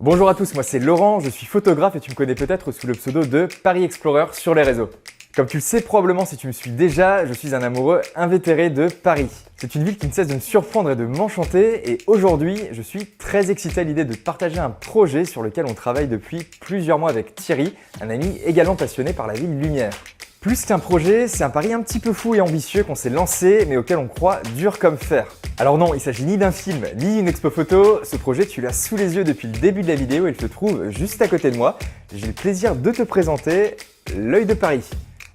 Bonjour à tous, moi c'est Laurent, je suis photographe et tu me connais peut-être sous le pseudo de Paris Explorer sur les réseaux. Comme tu le sais probablement si tu me suis déjà, je suis un amoureux invétéré de Paris. C'est une ville qui ne cesse de me surprendre et de m'enchanter et aujourd'hui je suis très excité à l'idée de partager un projet sur lequel on travaille depuis plusieurs mois avec Thierry, un ami également passionné par la ville lumière. Plus qu'un projet, c'est un pari un petit peu fou et ambitieux qu'on s'est lancé mais auquel on croit dur comme fer. Alors non, il s'agit ni d'un film, ni d'une expo photo, ce projet tu l'as sous les yeux depuis le début de la vidéo et il se trouve juste à côté de moi. J'ai le plaisir de te présenter L'Œil de Paris.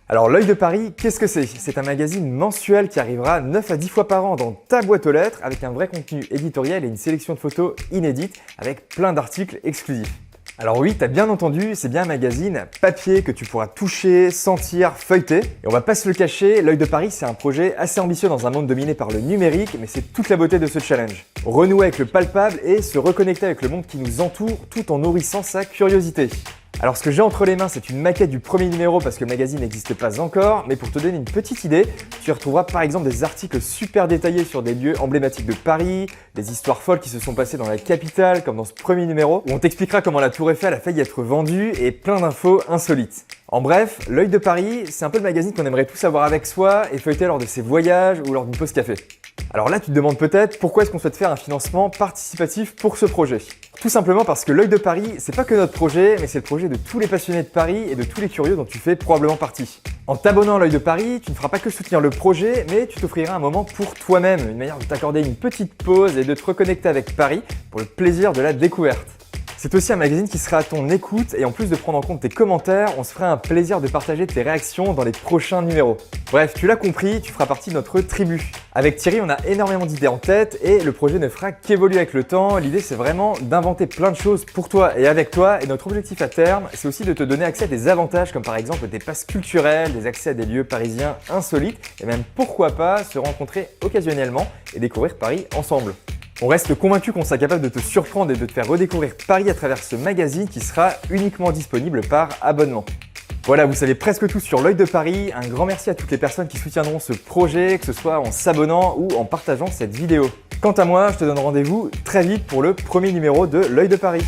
Alors L'Œil de Paris, qu'est-ce que c'est? C'est un magazine mensuel qui arrivera 9 à 10 fois par an dans ta boîte aux lettres avec un vrai contenu éditorial et une sélection de photos inédites avec plein d'articles exclusifs. Alors oui, t'as bien entendu, c'est bien un magazine papier que tu pourras toucher, sentir, feuilleter. Et on va pas se le cacher, L'Œil de Paris, c'est un projet assez ambitieux dans un monde dominé par le numérique, mais c'est toute la beauté de ce challenge. Renouer avec le palpable et se reconnecter avec le monde qui nous entoure tout en nourrissant sa curiosité. Alors ce que j'ai entre les mains, c'est une maquette du premier numéro parce que le magazine n'existe pas encore, mais pour te donner une petite idée, tu retrouveras par exemple des articles super détaillés sur des lieux emblématiques de Paris, des histoires folles qui se sont passées dans la capitale, comme dans ce premier numéro, où on t'expliquera comment la Tour Eiffel a failli être vendue et plein d'infos insolites. En bref, L'Œil de Paris, c'est un peu le magazine qu'on aimerait tous avoir avec soi et feuilleter lors de ses voyages ou lors d'une pause café. Alors là, tu te demandes peut-être pourquoi est-ce qu'on souhaite faire un financement participatif pour ce projet. Tout simplement parce que L'Œil de Paris, c'est pas que notre projet, mais c'est le projet de tous les passionnés de Paris et de tous les curieux dont tu fais probablement partie. En t'abonnant à L'Œil de Paris, tu ne feras pas que soutenir le projet, mais tu t'offriras un moment pour toi-même, une manière de t'accorder une petite pause et de te reconnecter avec Paris pour le plaisir de la découverte. C'est aussi un magazine qui sera à ton écoute et en plus de prendre en compte tes commentaires, on se fera un plaisir de partager tes réactions dans les prochains numéros. Bref, tu l'as compris, tu feras partie de notre tribu. Avec Thierry, on a énormément d'idées en tête et le projet ne fera qu'évoluer avec le temps. L'idée, c'est vraiment d'inventer plein de choses pour toi et avec toi. Et notre objectif à terme, c'est aussi de te donner accès à des avantages comme par exemple des passes culturelles, des accès à des lieux parisiens insolites et même pourquoi pas se rencontrer occasionnellement et découvrir Paris ensemble. On reste convaincu qu'on sera capable de te surprendre et de te faire redécouvrir Paris à travers ce magazine qui sera uniquement disponible par abonnement. Voilà, vous savez presque tout sur L'Œil de Paris. Un grand merci à toutes les personnes qui soutiendront ce projet, que ce soit en s'abonnant ou en partageant cette vidéo. Quant à moi, je te donne rendez-vous très vite pour le premier numéro de L'Œil de Paris.